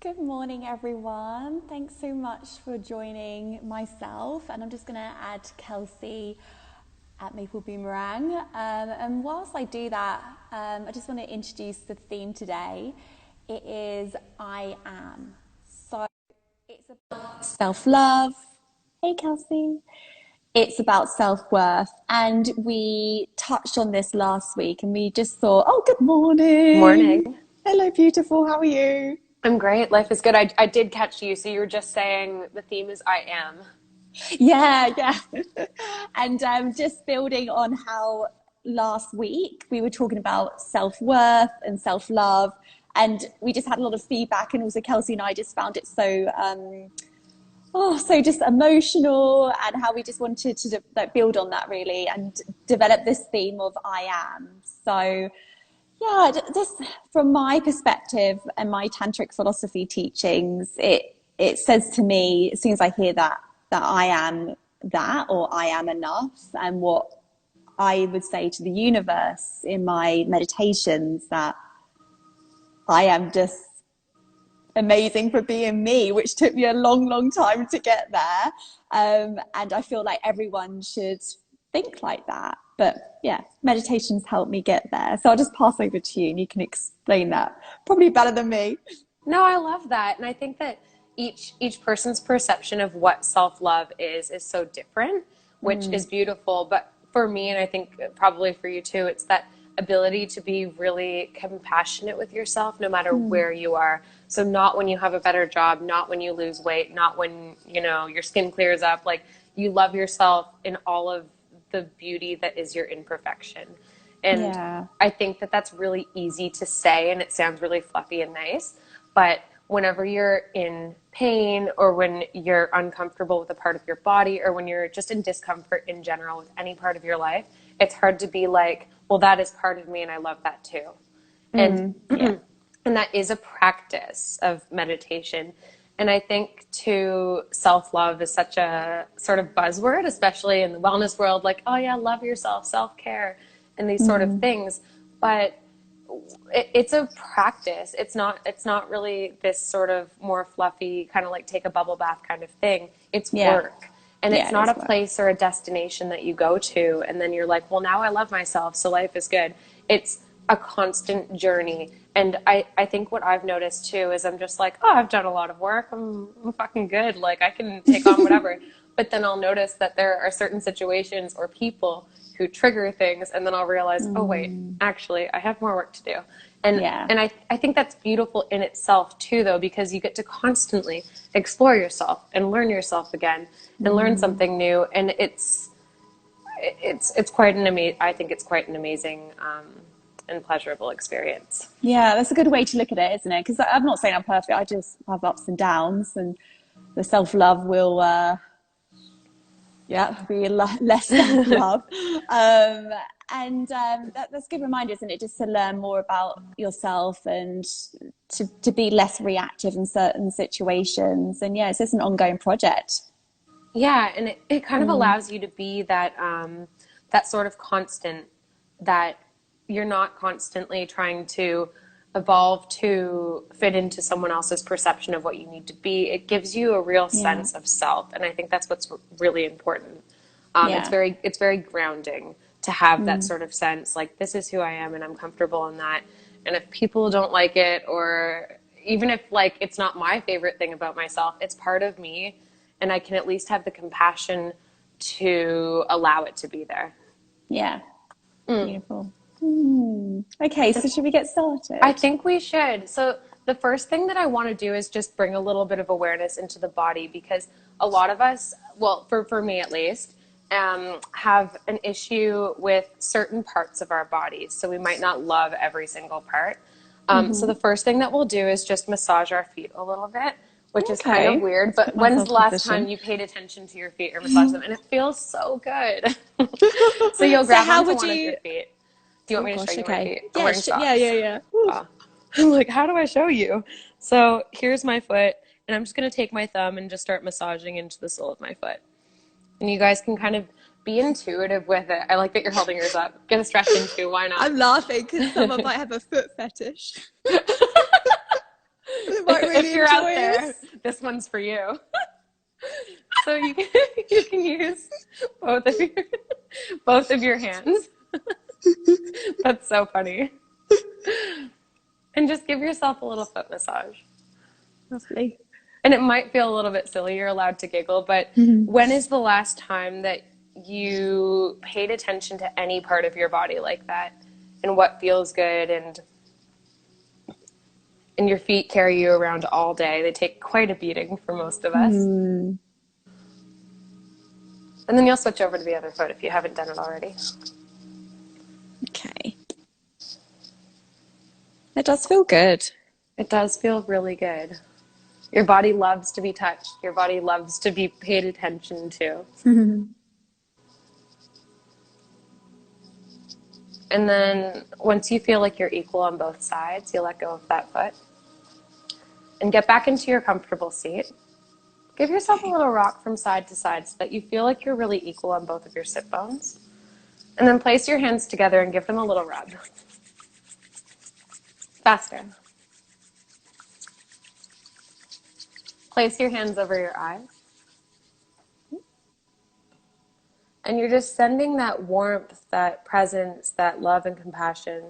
Good morning, everyone. Thanks so much for joining myself. And I'm just going to add Kelsey at Maple Boomerang. And whilst I do that, I just want to introduce the theme today. It is I am. So it's about self-love. Hey, Kelsey. It's about self-worth. And we touched on this last week and we just thought, oh, good morning. Morning. Hello, beautiful. How are you? I'm great. Life is good. I did catch you. So you were just saying the theme is I am. Yeah. And just building on how last week we were talking about self-worth and self-love, and we just had a lot of feedback, and also Kelsey and I just found it so so just emotional, and how we just wanted to build on that really and develop this theme of I am. So yeah, just from my perspective and my tantric philosophy teachings, it says to me, as soon as I hear that I am that, or I am enough, and what I would say to the universe in my meditations, that I am just amazing for being me, which took me a long time to get there. And I feel like everyone should think like that. But yeah, meditations help me get there. So I'll just pass over to you and you can explain that probably better than me. No, I love that. And I think that each person's perception of what self-love is so different, which is beautiful. But for me, and I think probably for you too, it's that ability to be really compassionate with yourself no matter where you are. So not when you have a better job, not when you lose weight, not when, your skin clears up. Like, you love yourself in all of the beauty that is your imperfection. And Yeah. I think that that's really easy to say, and it sounds really fluffy and nice. But whenever you're in pain, or when you're uncomfortable with a part of your body, or when you're just in discomfort in general with any part of your life, it's hard to be like, well, that is part of me and I love that too. And Yeah. and that is a practice of meditation. And I think too, self-love is such a sort of buzzword, especially in the wellness world, like, oh yeah, love yourself, self-care, and these sort of things. But it's a practice. It's not really this sort of more fluffy kind of like take a bubble bath kind of thing. It's Yeah. work. And Yeah, it's it not is a work. place or a destination that you go to and then you're like, well, now I love myself, so life is good. It's a constant journey. And I think what I've noticed too is I'm just like, oh, I've done a lot of work. I'm fucking good. Like, I can take on whatever. But then I'll notice that there are certain situations or people who trigger things, and then I'll realize, oh wait, actually I have more work to do. And Yeah. and I think that's beautiful in itself too, though, because you get to constantly explore yourself and learn yourself again and learn something new. And it's quite an I think it's quite an amazing and pleasurable experience. Yeah, that's a good way to look at it, isn't it? Because I'm not saying I'm perfect. I just have ups and downs, and the self-love will be less self-love. That's a good reminder, isn't it? Just to learn more about yourself and to be less reactive in certain situations. And yeah, it's just an ongoing project. Yeah, and it kind of allows you to be that that sort of constant, that you're not constantly trying to evolve to fit into someone else's perception of what you need to be. It gives you a real Yeah. sense of self, and I think that's what's really important. Yeah. It's very grounding to have that sort of sense, like, this is who I am, and I'm comfortable in that. And if people don't like it, or even if like it's not my favorite thing about myself, it's part of me, and I can at least have the compassion to allow it to be there. Yeah. Beautiful. Okay, so should we get I started? think we should. So the first thing that I want to do is just bring a little bit of awareness into the body, because a lot of us, well, for me at least, have an issue with certain parts of our bodies. So we might not love every single part. So the first thing that we'll do is just massage our feet a little bit, which is kind of Okay. weird. Let's But put when's myself the in last time position. you paid attention to your feet or massaged them? And it feels so good. So you'll So grab how onto would one of your you? feet. Do you want Oh me to show gosh. you my Okay. feet? I'm Yeah. wearing Yeah. socks. Yeah. Yeah. Oh. I'm like, how do I show you? So here's my foot, and I'm just going to take my thumb and just start massaging into the sole of my foot. And you guys can kind of be intuitive with it. I like that you're holding yours up. Get a stretch in too. Why not? I'm laughing because someone might have a foot fetish. They might really If you're out enjoy there, this. this one's for you. So you can use both of your hands. That's so funny. And just give yourself a little foot massage. Lovely. And it might feel a little bit silly, you're allowed to giggle, but when is the last time that you paid attention to any part of your body like that, and what feels good? And your feet carry you around all day. They take quite a beating for most of us. Mm. And then you'll switch over to the other foot if you haven't done it already. Okay. It does feel good. It does feel really good. Your body loves to be touched. Your body loves to be paid attention to. And then once you feel like you're equal on both sides, you let go of that foot and get back into your comfortable seat. Give yourself a little rock from side to side so that you feel like you're really equal on both of your sit bones. And then place your hands together and give them a little rub. Faster. Place your hands over your eyes. And you're just sending that warmth, that presence, that love and compassion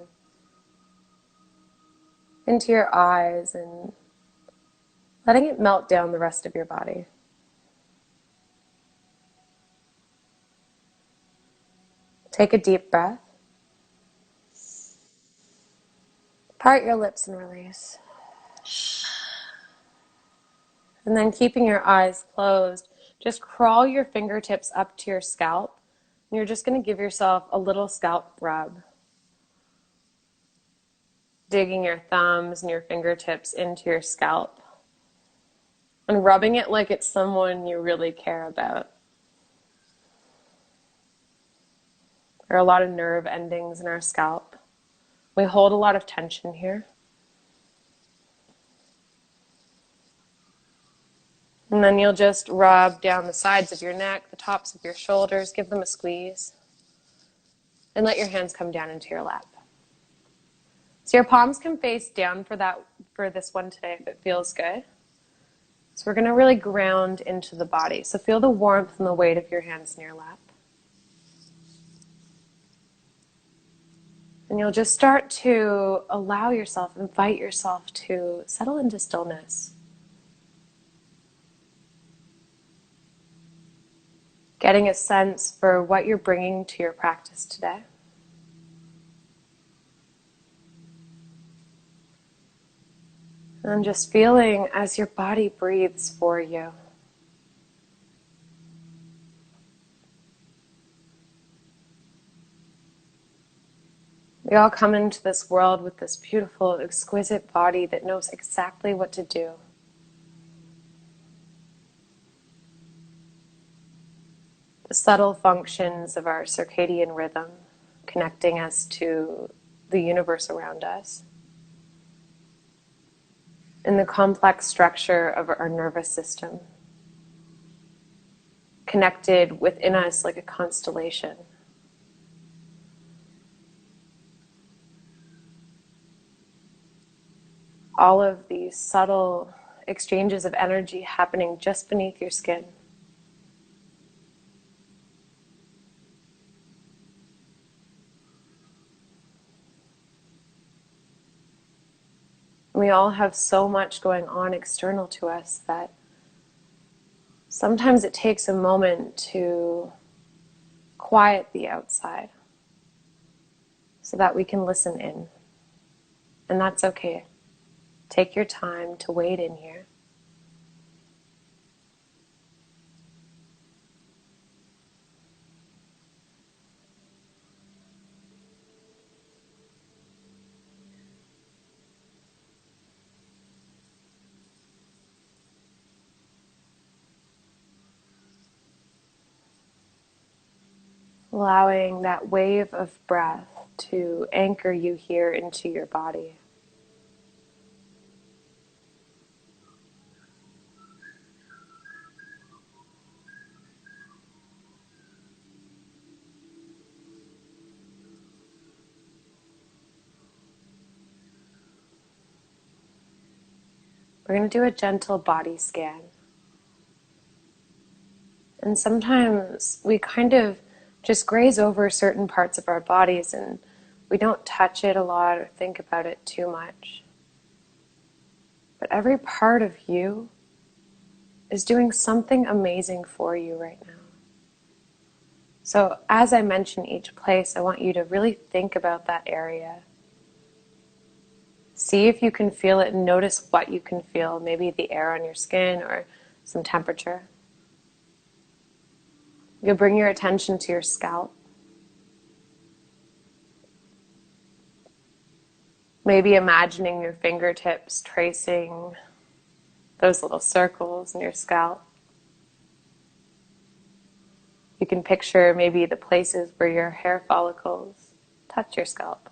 into your eyes and letting it melt down the rest of your body. Take a deep breath. Part your lips and release. And then keeping your eyes closed, just crawl your fingertips up to your scalp. And you're just going to give yourself a little scalp rub. Digging your thumbs and your fingertips into your scalp. And rubbing it like it's someone you really care about. There are a lot of nerve endings in our scalp. We hold a lot of tension here. And then you'll just rub down the sides of your neck, the tops of your shoulders, give them a squeeze. And let your hands come down into your lap. So your palms can face down for this one today if it feels good. So we're going to really ground into the body. So feel the warmth and the weight of your hands in your lap. And you'll just start to allow yourself, invite yourself to settle into stillness. Getting a sense for what you're bringing to your practice today. And just feeling as your body breathes for you. We all come into this world with this beautiful, exquisite body that knows exactly what to do. The subtle functions of our circadian rhythm, connecting us to the universe around us. And the complex structure of our nervous system, connected within us like a constellation. All of these subtle exchanges of energy happening just beneath your skin. We all have so much going on external to us that sometimes it takes a moment to quiet the outside so that we can listen in. And that's okay. Take your time to wade in here. Allowing that wave of breath to anchor you here into your body. we're going to do a gentle body scan. And sometimes we kind of just graze over certain parts of our bodies and we don't touch it a lot or think about it too much. But every part of you is doing something amazing for you right now. So as I mention each place, I want you to really think about that area. See if you can feel it and notice what you can feel, maybe the air on your skin or some temperature. You'll bring your attention to your scalp. Maybe imagining your fingertips tracing those little circles in your scalp. You can picture maybe the places where your hair follicles touch your scalp.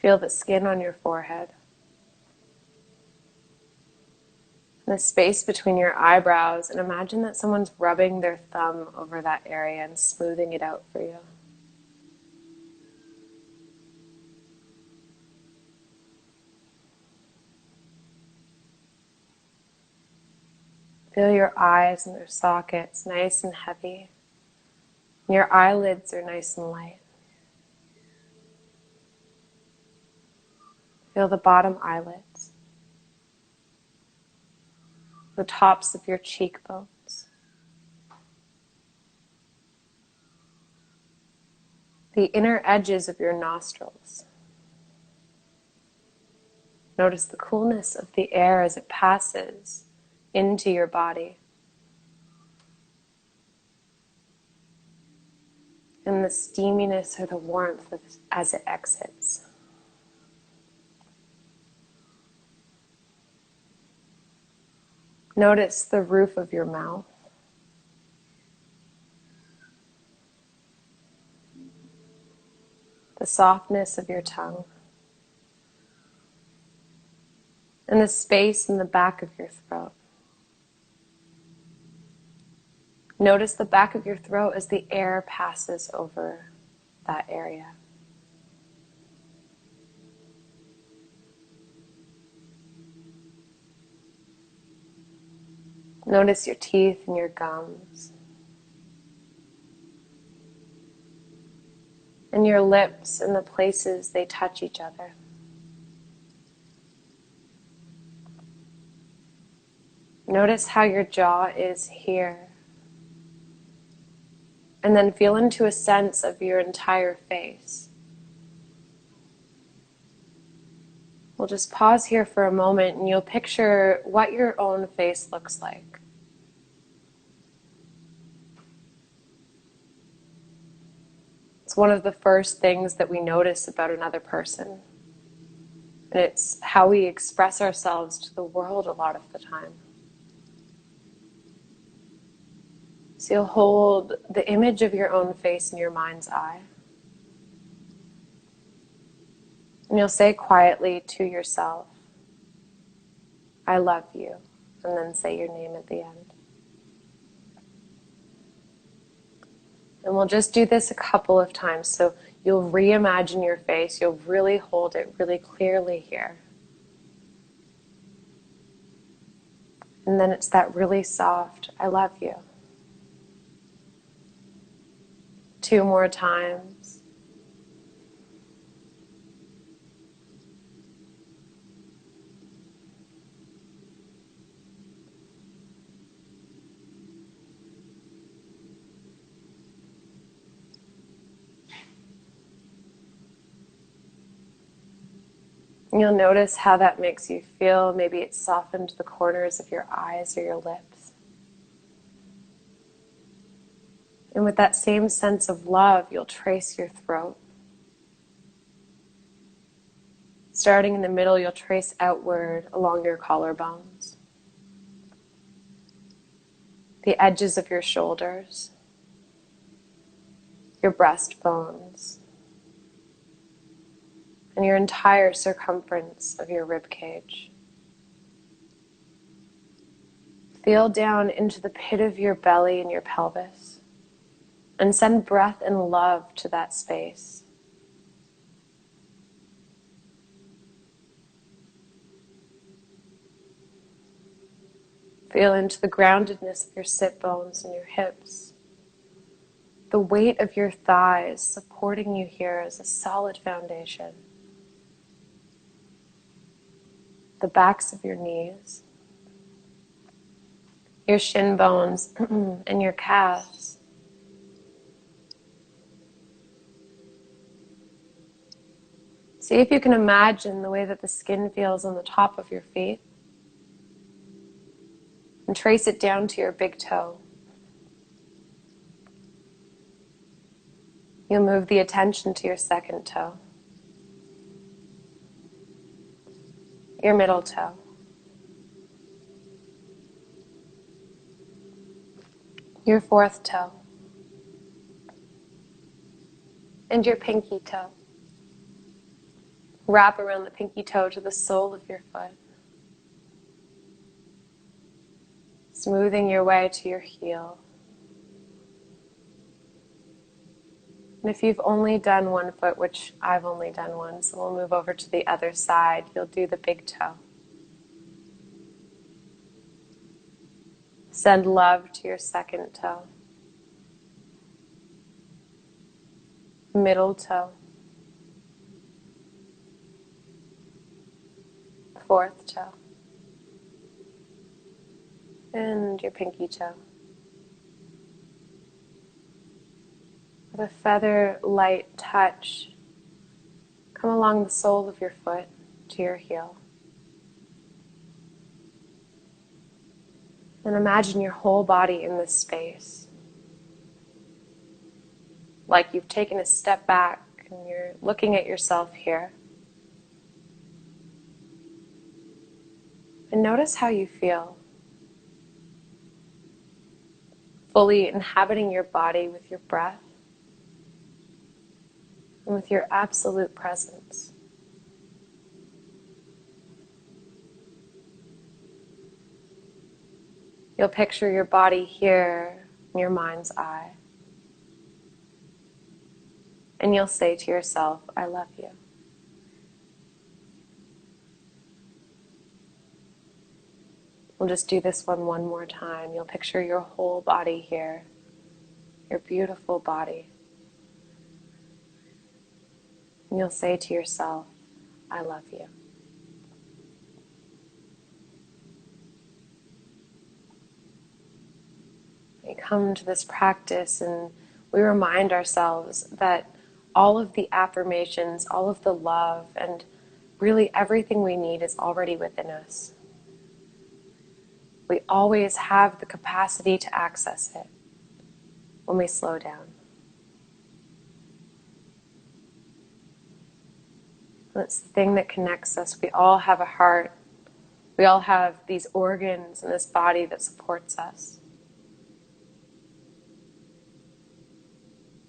Feel the skin on your forehead. The space between your eyebrows, and imagine that someone's rubbing their thumb over that area and smoothing it out for you. Feel your eyes and their sockets nice and heavy. And your eyelids are nice and light. Feel the bottom eyelids, the tops of your cheekbones, the inner edges of your nostrils. Notice the coolness of the air as it passes into your body. And the steaminess or the warmth as it exits. Notice the roof of your mouth. The softness of your tongue. And the space in the back of your throat. Notice the back of your throat as the air passes over that area. Notice your teeth and your gums. And your lips and the places they touch each other. Notice how your jaw is here. And then feel into a sense of your entire face. We'll just pause here for a moment and you'll picture what your own face looks like. It's one of the first things that we notice about another person. And it's how we express ourselves to the world a lot of the time. So you'll hold the image of your own face in your mind's eye. And you'll say quietly to yourself, I love you, and then say your name at the end. And we'll just do this a couple of times. So you'll reimagine your face. You'll really hold it really clearly here. And then it's that really soft, I love you. 2 more times. You'll notice how that makes you feel. Maybe it's softened the corners of your eyes or your lips. And with that same sense of love, you'll trace your throat. Starting in the middle, you'll trace outward along your collarbones, the edges of your shoulders, your breastbones, and your entire circumference of your rib cage. Feel down into the pit of your belly and your pelvis, and send breath and love to that space. Feel into the groundedness of your sit bones and your hips, the weight of your thighs supporting you here as a solid foundation, the backs of your knees, your shin bones and your calves. See if you can imagine the way that the skin feels on the top of your feet, and trace it down to your big toe. You'll move the attention to your second toe, your middle toe, your fourth toe, and your pinky toe. Wrap around the pinky toe to the sole of your foot, smoothing your way to your heel. And if you've only done one foot, which I've only done one, so we'll move over to the other side, you'll do the big toe. Send love to your second toe, middle toe, fourth toe, and your pinky toe. With a feather light touch, come along the sole of your foot to your heel. And imagine your whole body in this space. Like you've taken a step back and you're looking at yourself here. And notice how you feel. Fully inhabiting your body with your breath and with your absolute presence. You'll picture your body here in your mind's eye. And you'll say to yourself, I love you. We'll just do this one more time. You'll picture your whole body here, your beautiful body. And you'll say to yourself, I love you. We come to this practice and we remind ourselves that all of the affirmations, all of the love, and really everything we need is already within us. We always have the capacity to access it when we slow down. That's the thing that connects us. We all have a heart. We all have these organs in this body that supports us.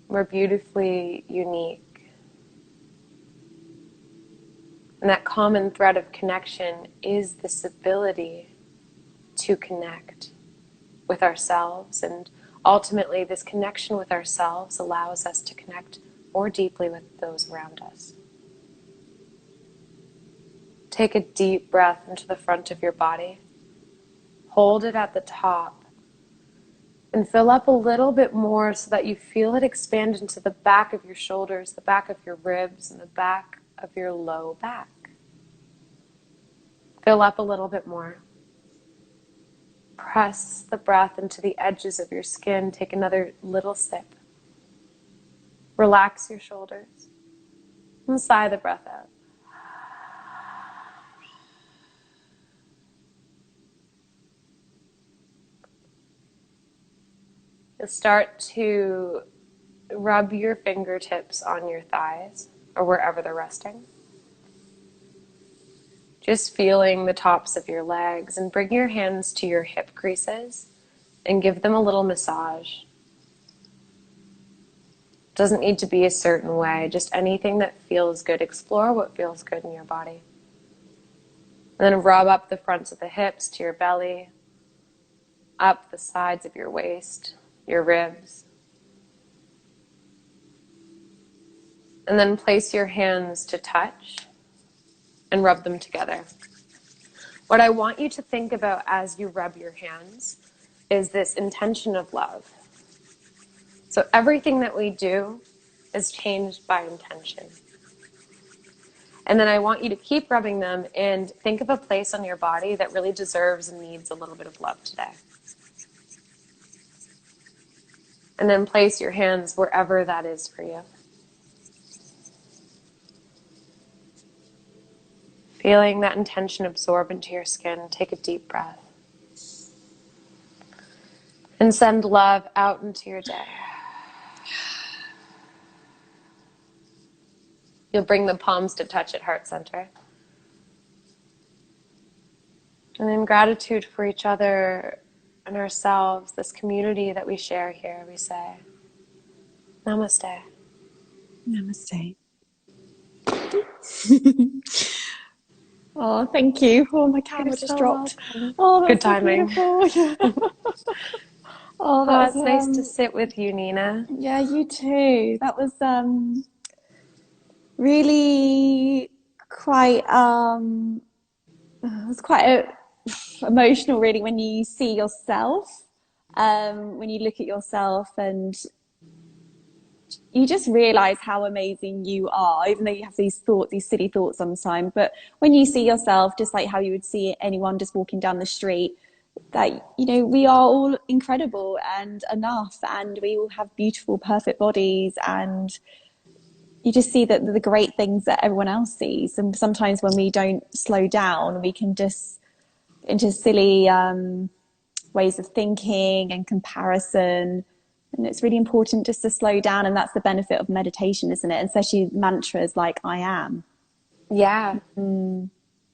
We're beautifully unique. And that common thread of connection is this ability to connect with ourselves. And ultimately, this connection with ourselves allows us to connect more deeply with those around us. Take a deep breath into the front of your body. Hold it at the top. And fill up a little bit more so that you feel it expand into the back of your shoulders, the back of your ribs, and the back of your low back. Fill up a little bit more. Press the breath into the edges of your skin. Take another little sip. Relax your shoulders. And sigh the breath out. You'll start to rub your fingertips on your thighs or wherever they're resting. Just feeling the tops of your legs, and bring your hands to your hip creases and give them a little massage. Doesn't need to be a certain way, just anything that feels good. Explore what feels good in your body. And then rub up the fronts of the hips to your belly. up the sides of your waist, your ribs. And then place your hands to touch and rub them together. What I want you to think about as you rub your hands is this intention of love. So everything that we do is changed by intention. And then I want you to keep rubbing them and think of a place on your body that really deserves and needs a little bit of love today. And then place your hands wherever that is for you. Feeling that intention absorb into your skin, take a deep breath. And send love out into your day. You'll bring the palms to touch at heart center. And in gratitude for each other and ourselves, this community that we share here, we say, Namaste. Namaste. Oh, thank you. Oh, my camera just dropped. Welcome. Oh, that's good timing. So beautiful. Oh, that was it's nice to sit with you, Nina. Yeah, you too. That was really quite it was quite emotional, really, when you see yourself, when you look at yourself, and you just realize how amazing you are, even though you have these thoughts, these silly thoughts sometimes. But when you see yourself, just like how you would see anyone just walking down the street, that, you know, we are all incredible and enough, and we all have beautiful, perfect bodies, and you just see that the great things that everyone else sees. And sometimes when we don't slow down, we can just into silly ways of thinking and comparison. And it's really important just to slow down. And that's the benefit of meditation, isn't it? And especially mantras like I am. Yeah.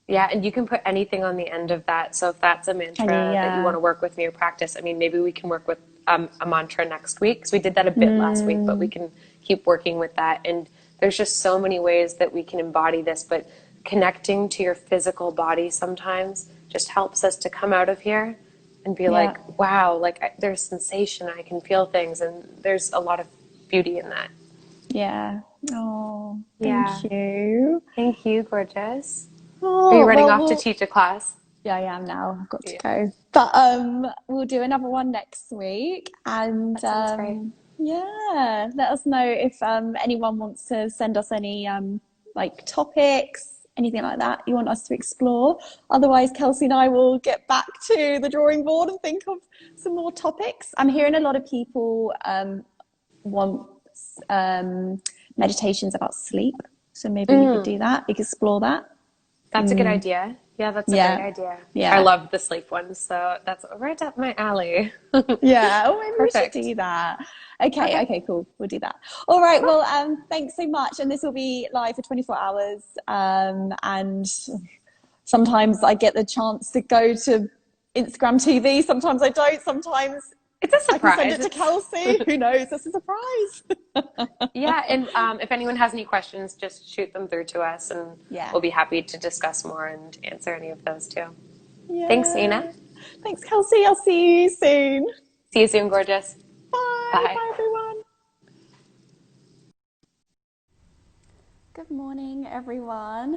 Yeah, and you can put anything on the end of that. So if that's a mantra that you want to work with in your practice, I mean, maybe we can work with a mantra next week, because we did that a bit last week, but we can keep working with that. And there's just so many ways that we can embody this, but connecting to your physical body sometimes just helps us to come out of here and be like, wow, like there's sensation, I can feel things, and there's a lot of beauty in that. Yeah. Oh, thank you. Thank you, gorgeous. Oh, are you running off to teach a class? Yeah, I am now. I've got to go. But we'll do another one next week. And that sounds great. Yeah, let us know if anyone wants to send us any like topics, anything like that you want us to explore. Otherwise, Kelsey and I will get back to the drawing board and think of some more topics. I'm hearing a lot of people want meditations about sleep. So maybe we could do that. We could explore that. That's a good idea. Yeah, that's a great idea. Yeah. I love the sleep ones, so that's right up my alley. Yeah, oh, maybe we should do that. Okay, cool. We'll do that. All right, well, thanks so much. And this will be live for 24 hours. And sometimes I get the chance to go to Instagram TV. Sometimes I don't. Sometimes it's a surprise. I can send it to Kelsey. Who knows? It's a surprise. Yeah, and if anyone has any questions, just shoot them through to us, and we'll be happy to discuss more and answer any of those too. Yeah. Thanks, Nina. Thanks, Kelsey. I'll see you soon. See you soon, gorgeous. Bye. Bye, everyone. Good morning, everyone.